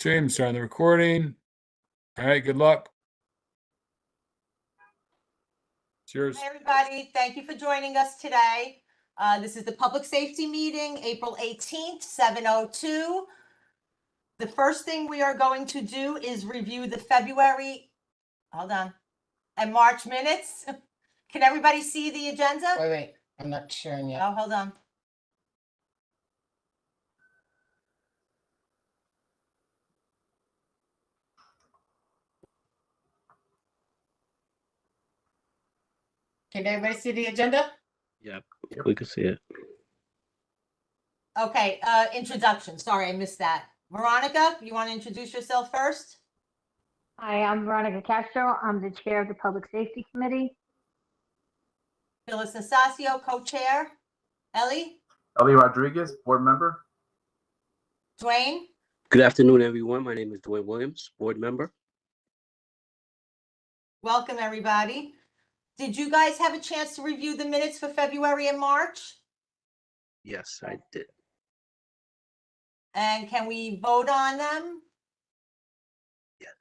Stream, starting the recording. All right, good luck. Cheers. Hi, everybody. Thank you for joining us today. This is the public safety meeting, April 18th, 7:02. The first thing we are going to do is review the February, and March minutes. Can everybody see the agenda? Wait, I'm not sharing yet. Oh, hold on. Can everybody see the agenda? Yep, we can see it. Okay, introduction. Sorry, I missed that. Veronica, you want to introduce yourself first? Hi, I'm Veronica Castro. I'm the chair of the Public Safety Committee. Phyllis Nasasio, co-chair. Ellie? Ellie Rodriguez, board member. Dwayne? Good afternoon, everyone. My name is Dwayne Williams, board member. Welcome, everybody. Did you guys have a chance to review the minutes for February and March? Yes, I did. And can we vote on them? Yes.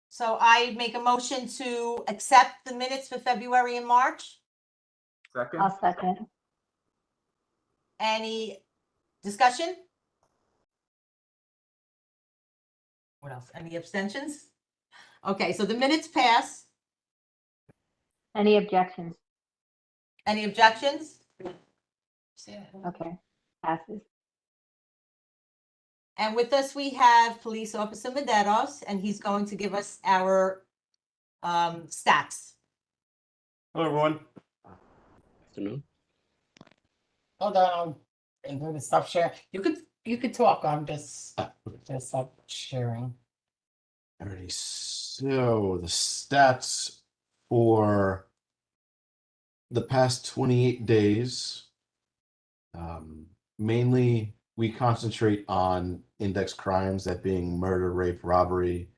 So I make a motion to accept the minutes for February and March. Second. I'll second. Any discussion? What else? Any abstentions? Okay, so the minutes pass. Any objections? Any objections? Okay, passes. And with us, we have Police Officer Medeiros, and he's going to give us our stats. Hello, everyone. Afternoon. Hold on, I'm going to stop sharing. You could talk. I'm just stop sharing. Alrighty, so the stats for the past 28 days, mainly we concentrate on index crimes, that being murder, rape, robbery,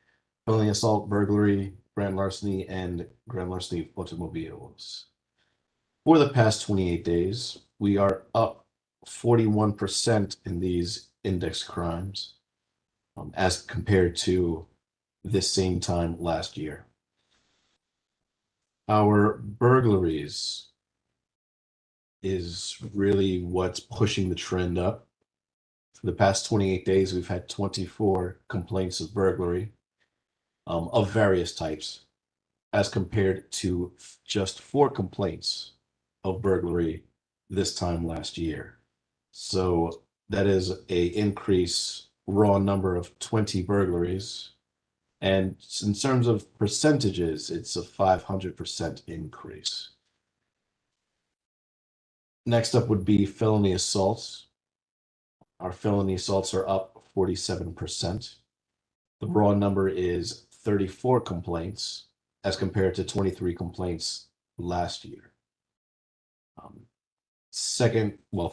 felony assault, burglary, grand larceny, and grand larceny of automobiles. For the past 28 days, we are up 41% in these index crimes as compared to this same time last year. Our burglaries is really what's pushing the trend up. For the past 28 days, we've had 24 complaints of burglary of various types, as compared to just 4 complaints of burglary this time last year. So that is a increase, raw number of 20 burglaries. And in terms of percentages, it's a 500% increase. Next up would be felony assaults. Our felony assaults are up 47%. The raw number is 34 complaints as compared to 23 complaints last year.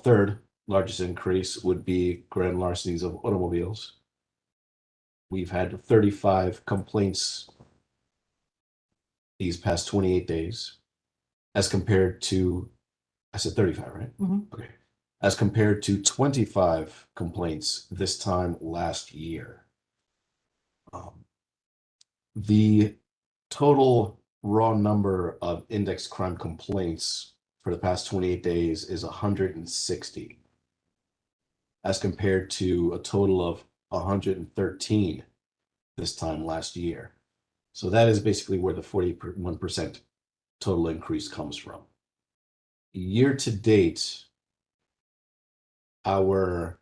Third largest increase would be grand larcenies of automobiles. We've had 35 complaints these past 28 days, as compared to, I said 35, right? Mhm. Okay. As compared to 25 complaints this time last year. The total raw number of index crime complaints for the past 28 days is 160, as compared to a total of 113 this time last year. So that is basically where the 41% total increase comes from. Year to date, our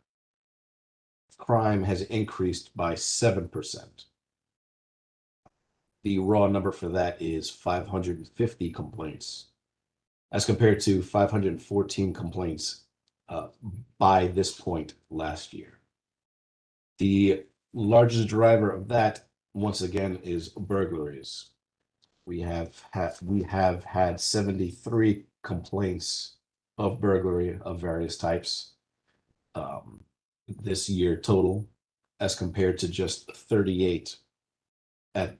crime has increased by 7%. The raw number for that is 550 complaints, as compared to 514 complaints by this point last year. The largest driver of that, once again, is burglaries. We have had 73 complaints of burglary of various types this year total, as compared to just 38 at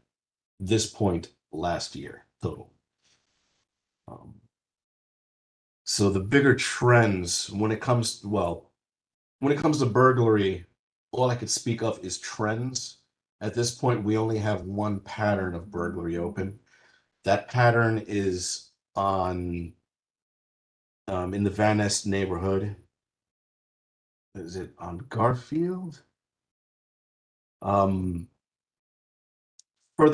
this point last year total. So the bigger trends when it comes to burglary all I could speak of is trends. At this point, we only have one pattern of burglary open. That pattern is on in the Van Nest neighborhood. Is it on Garfield? Further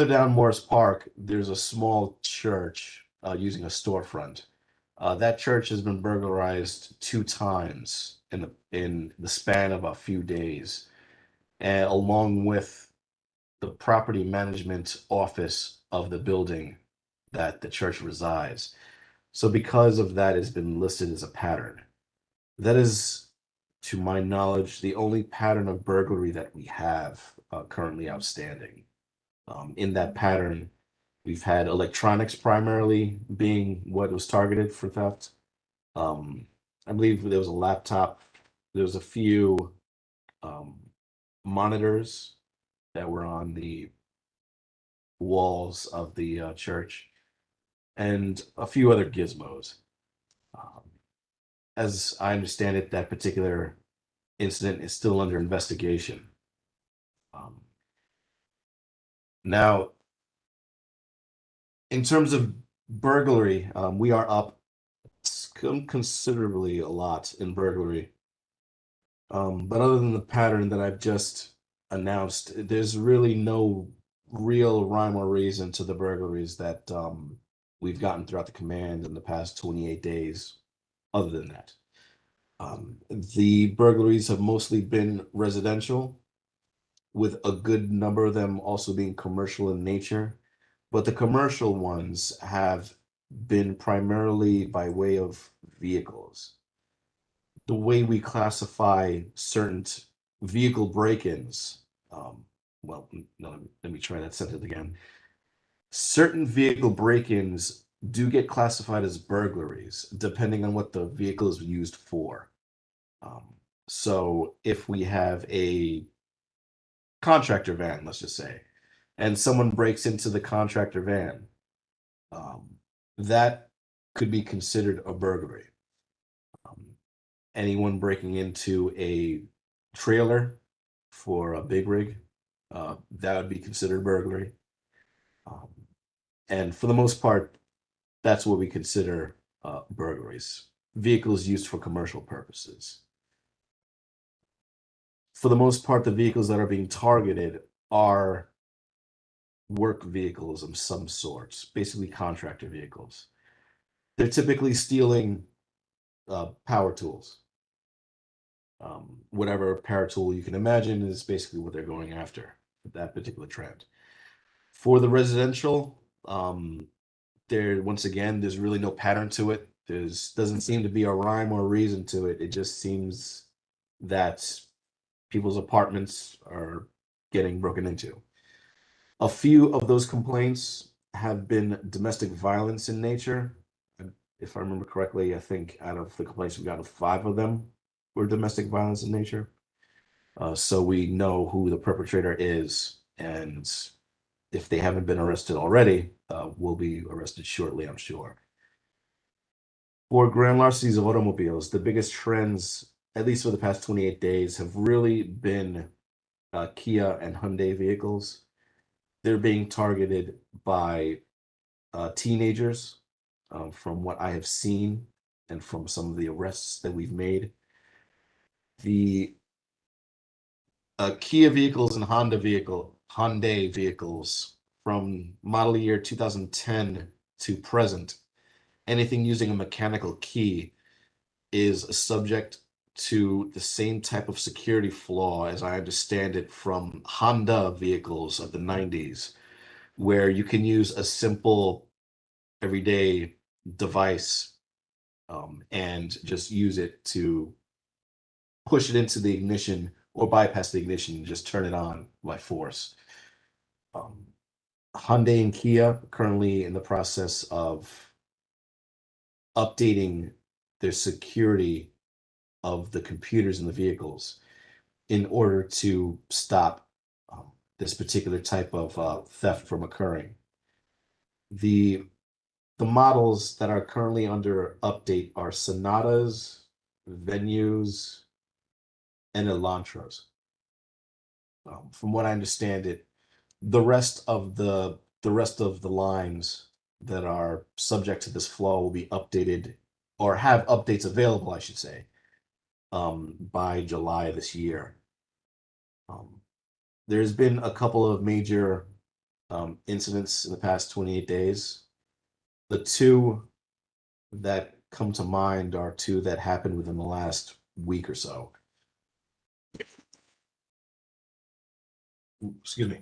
down Morris Park, there's a small church using a storefront. That church has been burglarized 2 times in the span of a few days, and along with the property management office of the building that the church resides. So because of that, it's been listed as a pattern. That is, to my knowledge, the only pattern of burglary that we have currently outstanding. In that pattern, we've had electronics primarily being what was targeted for theft. I believe there was a laptop. There was a few monitors that were on the walls of the church, and a few other gizmos. As I understand it, that particular incident is still under investigation. Now, in terms of burglary, we are up considerably a lot in burglary. But other than the pattern that I've just announced, there's really no real rhyme or reason to the burglaries that we've gotten throughout the command in the past 28 days, other than that. The burglaries have mostly been residential, with a good number of them also being commercial in nature. But the commercial ones have been primarily by way of vehicles. The way we classify certain vehicle break-ins, well, no, let me try that sentence again. Certain vehicle break-ins do get classified as burglaries, depending on what the vehicle is used for. So if we have a contractor van, let's just say, and someone breaks into the contractor van, that could be considered a burglary. Anyone breaking into a trailer for a big rig, that would be considered burglary. And for the most part, that's what we consider burglaries, vehicles used for commercial purposes. For the most part, the vehicles that are being targeted are work vehicles of some sorts, basically contractor vehicles. They're typically stealing power tools. Whatever power tool you can imagine is basically what they're going after with that particular trend. For the residential, once again, there's really no pattern to it. Doesn't seem to be a rhyme or reason to it. It just seems that people's apartments are getting broken into. A few of those complaints have been domestic violence in nature. If I remember correctly, I think out of the complaints we got, 5 of them were domestic violence in nature. So we know who the perpetrator is, and if they haven't been arrested already, will be arrested shortly, I'm sure. For grand larcenies of automobiles, the biggest trends, at least for the past 28 days, have really been Kia and Hyundai vehicles. They're being targeted by teenagers, from what I have seen and from some of the arrests that we've made. The Kia vehicles and Hyundai vehicles from model year 2010 to present, anything using a mechanical key is subject to the same type of security flaw, as I understand it, from Honda vehicles of the 90s, where you can use a simple everyday device and just use it to push it into the ignition or bypass the ignition and just turn it on by force. Hyundai and Kia currently in the process of updating their security of the computers in the vehicles in order to stop this particular type of theft from occurring. The models that are currently under update are Sonatas, Venues, and Elantras. from what I understand it, the rest of the lines that are subject to this flaw will be updated or have updates available, I should say, by July this year. There's been a couple of major incidents in the past 28 days. The two that come to mind are two that happened within the last week or so. Excuse me.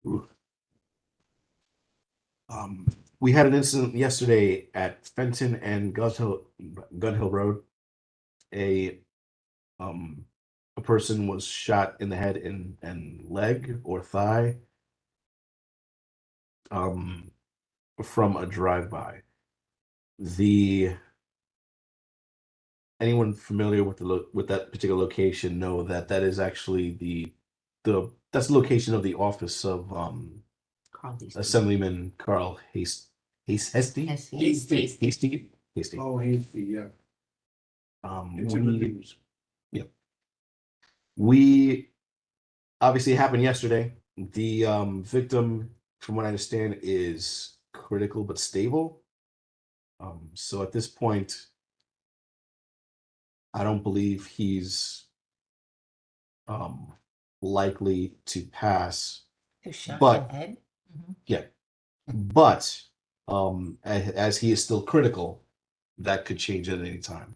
Ooh. We had an incident yesterday at Fenton and Gun Hill Road. A person was shot in the head and leg or thigh from a drive-by. Anyone familiar with with that particular location know that that is actually that's the location of the office of Assemblyman Carl Hasty. Hasty. Oh, Hasty, yeah. It's in the news. We obviously it happened yesterday. The victim, from what I understand, is critical but stable. So at this point, I don't believe he's likely to pass. Who shot But- in the head? But as he is still critical, that could change at any time.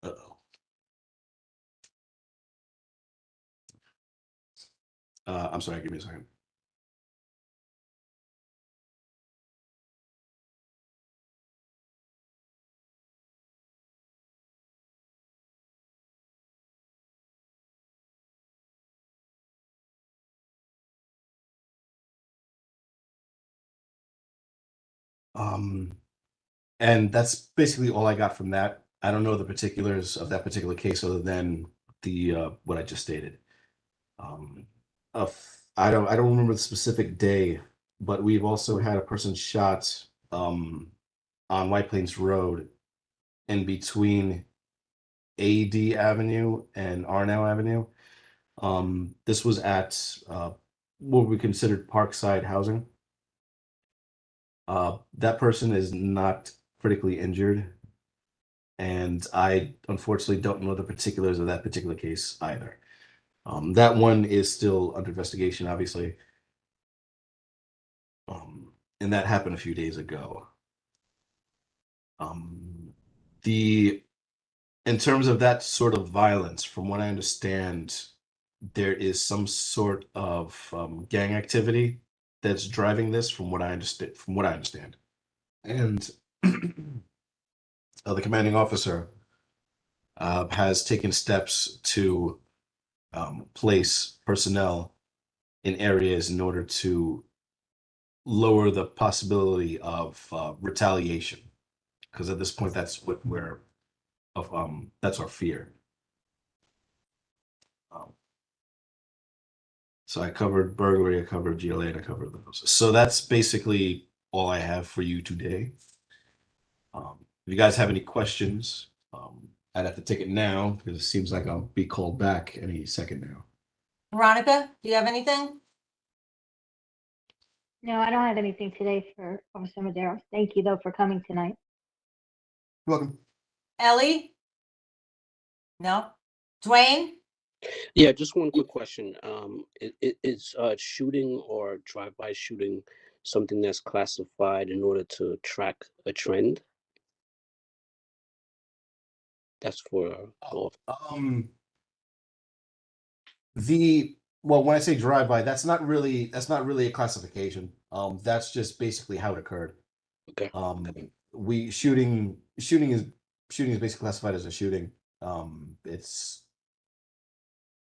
Uh-oh. I'm sorry, give me a second. And that's basically all I got from that. I don't know the particulars of that particular case other than the what I just stated. I don't remember the specific day, but we've also had a person shot on White Plains Road in between AD Avenue and Arnell Avenue. This was at what we considered Parkside housing. That person is not critically injured, and I unfortunately don't know the particulars of that particular case either. That one is still under investigation, obviously. And that happened a few days ago. In terms of that sort of violence, from what I understand, there is some sort of gang activity that's driving this, from what I understand. And the commanding officer has taken steps to place personnel in areas in order to lower the possibility of retaliation, because at this point that's what that's our fear. So I covered burglary, I covered GLA, and I covered those. So that's basically all I have for you today. If you guys have any questions, I'd have to take it now because it seems like I'll be called back any second now. Veronica, do you have anything? No, I don't have anything today for Officer Madero. Thank you, though, for coming tonight. You're welcome. Ellie? No? Dwayne? Yeah, just one quick question. Is shooting or drive-by shooting something that's classified in order to track a trend? That's for Well, when I say drive-by, that's not really a classification. That's just basically how it occurred. Okay. Shooting is basically classified as a shooting.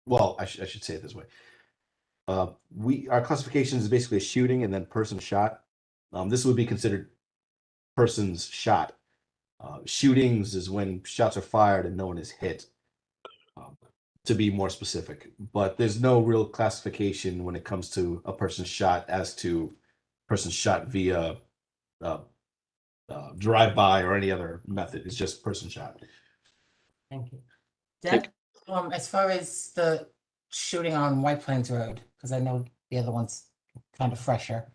Well, I should say it this way. Our classification is basically a shooting and then person shot. This would be considered persons shot. Shootings is when shots are fired and no one is hit. To be more specific, but there's no real classification when it comes to a person shot as to person shot via drive by or any other method. It's just person shot. Thank you. Thank Deb, as far as the shooting on White Plains Road, because I know the other one's kind of fresher.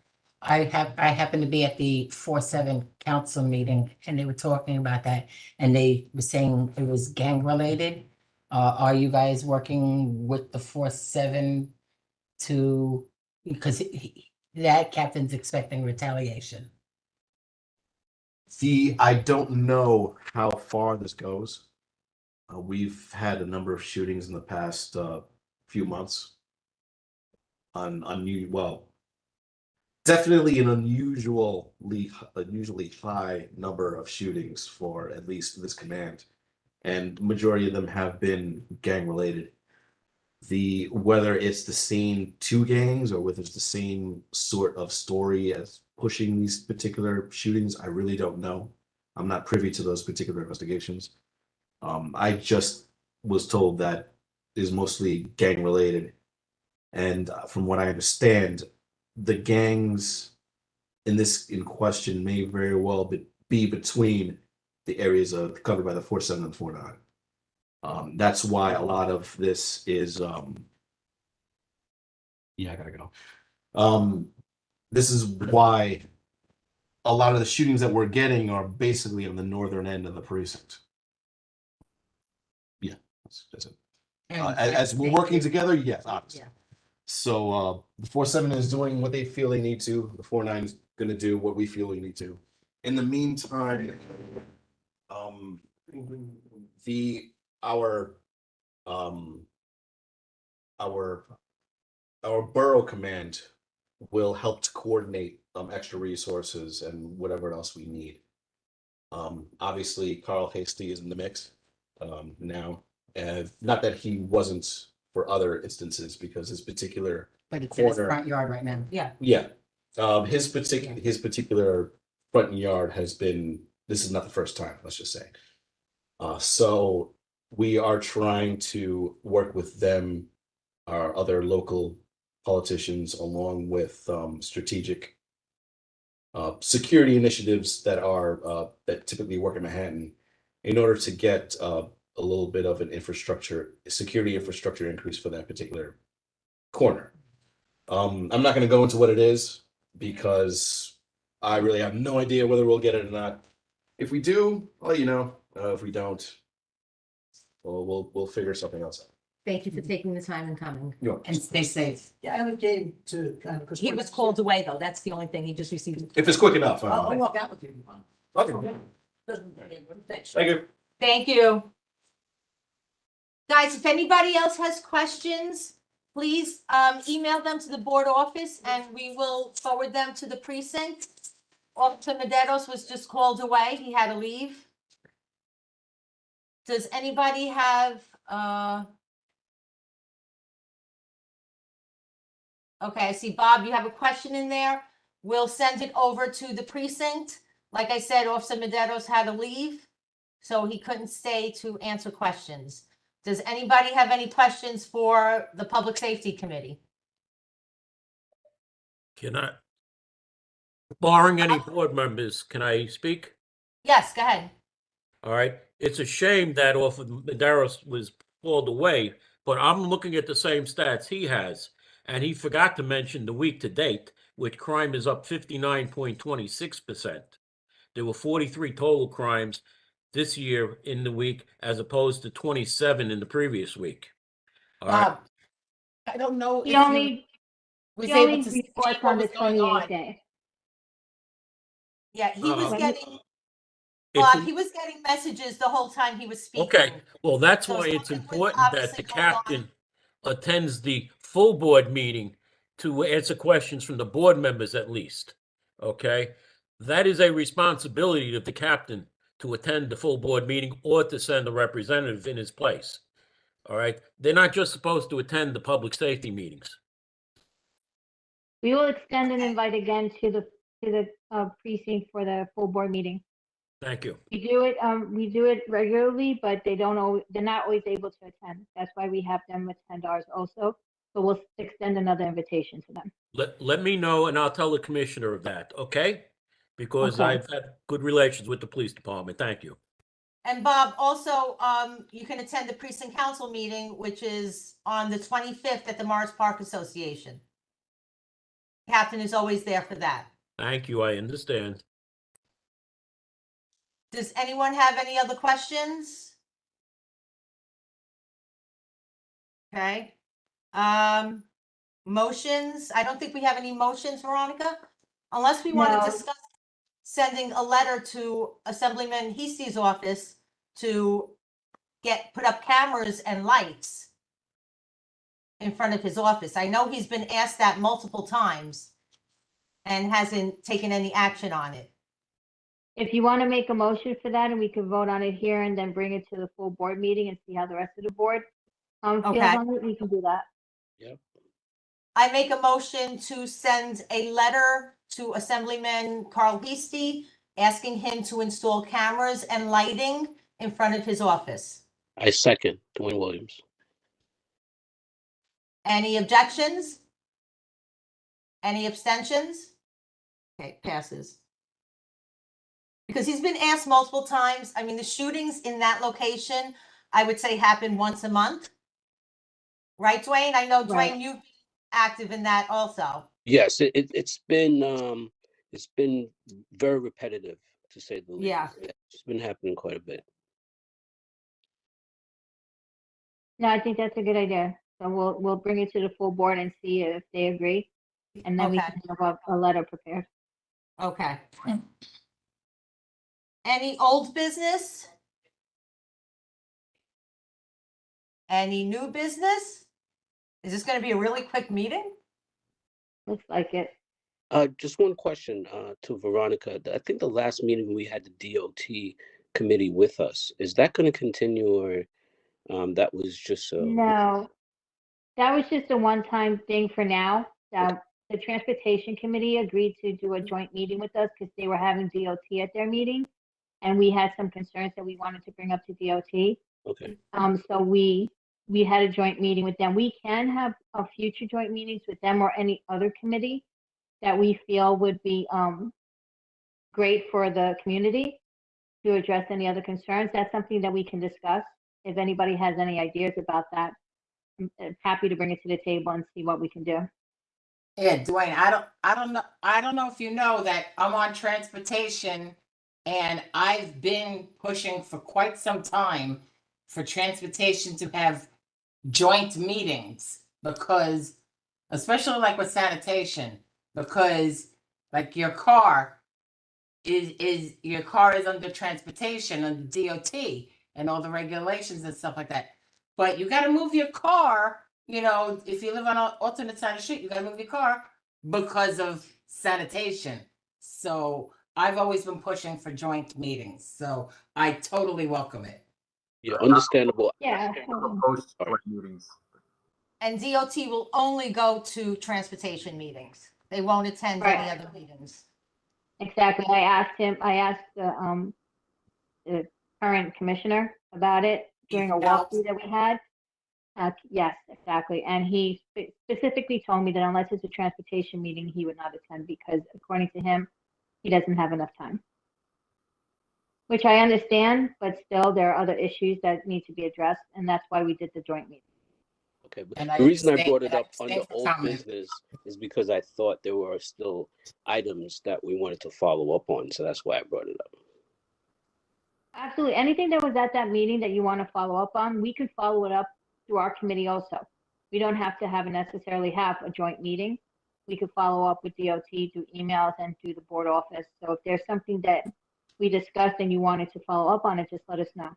I happened to be at the 4-7 council meeting and they were talking about that and they were saying it was gang related. Are you guys working with the 4-7 to, because that captain's expecting retaliation? I don't know how far this goes. We've had a number of shootings in the past few months. Definitely an unusually high number of shootings for at least this command, and majority of them have been gang related. Whether it's the same two gangs or whether it's the same sort of story as pushing these particular shootings, I really don't know. I'm not privy to those particular investigations. I just was told that is mostly gang related, and from what I understand, the gangs in question may very well be between the areas covered by the 4-7 and 4-9. That's why a lot of this is yeah, I gotta go. This is why a lot of the shootings that we're getting are basically on the northern end of the precinct. Yeah, that's it. As we're working together, yes, obviously. Yeah. So the 4-7 is doing what they feel they need to. The 4-9 is going to do what we feel we need to. In the meantime, our borough command will help to coordinate extra resources and whatever else we need. Obviously, Carl Hasty is in the mix now. Not that he wasn't for other instances, because his particular But it's in his corner, front yard right now. Yeah. yeah, his particular front yard has been. This is not the first time. Let's just say. So we are trying to work with them, our other local politicians, along with strategic security initiatives that typically work in Manhattan, in order to get a little bit of an security infrastructure increase for that particular corner. I'm not going to go into what it is because I really have no idea whether we'll get it or not. If we do, I'll let you know. If we don't, we'll figure something else out. Thank you for taking the time and coming. You know, And stay safe. Yeah, I only came to kind of. He was called away, though. That's the only thing. He just received. if it's quick enough. I'll walk out with you. Okay. Thanks. Thank you. Thank you. Guys, if anybody else has questions, please email them to the board office and we will forward them to the precinct. Officer Medeiros was just called away. He had to leave. Does anybody have okay, I see Bob, you have a question in there. We'll send it over to the precinct. Like I said, Officer Medeiros had to leave, so he couldn't stay to answer questions. Does anybody have any questions for the Public Safety Committee? Can I, barring any board members, can I speak? Yes, go ahead. All right. It's a shame that Officer Medeiros was pulled away, but I'm looking at the same stats he has, and he forgot to mention the week to date, which crime is up 59.26%. There were 43 total crimes this year in the week, as opposed to 27 in the previous week. All right. Bob, I don't know. He if only, was he able only to see reports what on the was going 28th on. day. Yeah, he was Uh, getting, If Bob, we- he was getting messages the whole time he was speaking. Okay, well, that's So why it's something was important that obviously the going on. captain attends the full board meeting to answer questions from the board members at least. Okay? That is a responsibility of the captain to attend the full board meeting or to send a representative in his place. All right? They're not just supposed to attend the public safety meetings. We will extend an invite again to the precinct for the full board meeting. Thank you. We do it regularly, but they're not always able to attend. That's why we have them attend ours also. So we'll extend another invitation to them. Let me know and I'll tell the commissioner of that, okay? because Okay. I've had good relations with the police department. Thank you. And Bob, also, you can attend the precinct council meeting, which is on the 25th at the Morris Park Association. Captain is always there for that. Thank you. I understand. Does anyone have any other questions? Okay. Motions, I don't think we have any motions, Veronica, unless we want No. to discuss sending a letter to Assemblyman Heasty's office to put up cameras and lights in front of his office. I know he's been asked that multiple times and hasn't taken any action on it. If you want to make a motion for that and we can vote on it here and then bring it to the full board meeting and see how the rest of the board feels Okay. on it, we can do that. I make a motion to send a letter to Assemblyman Carl Heasty asking him to install cameras and lighting in front of his office. I second Dwayne Williams. Any objections? Any abstentions? Okay, passes. Because he's been asked multiple times. I mean, the shootings in that location, I would say happen once a month. Right, Dwayne? I know, Right. Dwayne, you've been active in that also. Yes, it's been very repetitive, to say the least. Yeah. It's been happening quite a bit. No, I think that's a good idea. So we'll bring it to the full board and see if they agree. And then we Okay. can have a letter prepared. Okay. Any old business? Any new business? Is this going to be a really quick meeting? Looks like it. Just one question to Veronica. I think the last meeting we had the DOT committee with us. Is that going to continue, or that was just No, that was just a one-time thing for now. The Transportation Committee agreed to do a joint meeting with us because they were having DOT at their meeting. And we had some concerns that we wanted to bring up to DOT. okay? So we had a joint meeting with them. We can have future joint meetings with them or any other committee that we feel would be great for the community to address any other concerns. That's something that we can discuss. If anybody has any ideas about that, I'm happy to bring it to the table and see what we can do. Yeah, Dwayne, I don't know if you know that I'm on transportation and I've been pushing for quite some time for transportation to have joint meetings because, especially like with sanitation, because like your car is under transportation, under DOT and all the regulations and stuff like that. But you got to move your car. You know, if you live on an alternate side of the street, you got to move your car because of sanitation. So I've always been pushing for joint meetings. So I totally welcome it. Yeah, understandable. Yeah. Proposed joint meetings. And DOT will only go to transportation meetings. They won't attend any Right. other meetings. Exactly. I asked the current commissioner about it during a Ethan Belt. walkthrough that we had. Yes, exactly. And he specifically told me that unless it's a transportation meeting, he would not attend because according to him, he doesn't have enough time. Which I understand, but still there are other issues that need to be addressed, and that's why we did the joint meeting. Okay, but And I the reason I abstain- brought it and I up abstain under from old comment. business is because I thought there were still items that we wanted to follow up on, so that's why I brought it up. Absolutely. Anything that was at that meeting that you want to follow up on, we could follow it up through our committee also. We don't have to necessarily have a joint meeting. We could follow up with DOT through emails and through the board office. So if there's something that we discussed and you wanted to follow up on it, just let us know.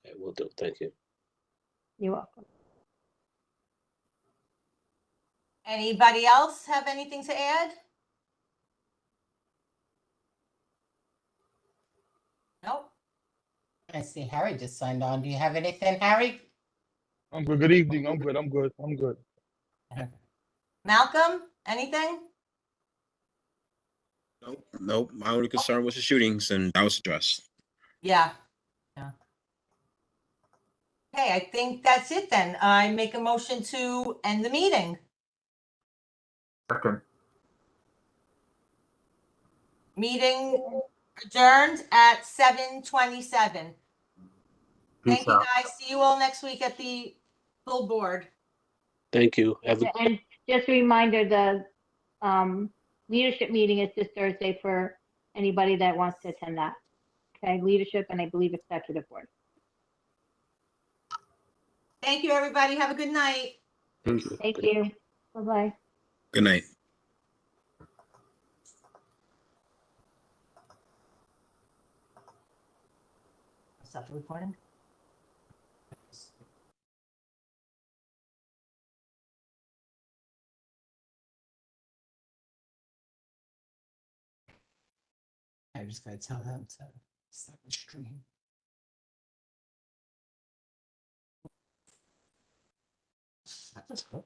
Okay, will do. Thank you. You're welcome. Anybody else have anything to add? Nope. I see Harry just signed on. Do you have anything, Harry? I'm good. Good evening. I'm good. I'm good. I'm good. Malcolm, anything? Nope. My only concern was the shootings, and that was addressed. Yeah. Yeah. Okay, I think that's it then. I make a motion to end the meeting. Second. Meeting adjourned at 7:27. Thank Peace you, out. guys. See you all next week at the full board. Thank you. Have a And just a reminder, the leadership meeting is this Thursday for anybody that wants to attend that. Okay, leadership and I believe executive board. Thank you, everybody. Have a good night. thank you. Thank you. Bye-bye. Good night. Stop the recording. I just gotta tell them to stop the stream. That's cool.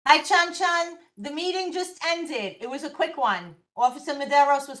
Hi, Chun Chun. The meeting just ended. It was a quick one. Officer Maderos was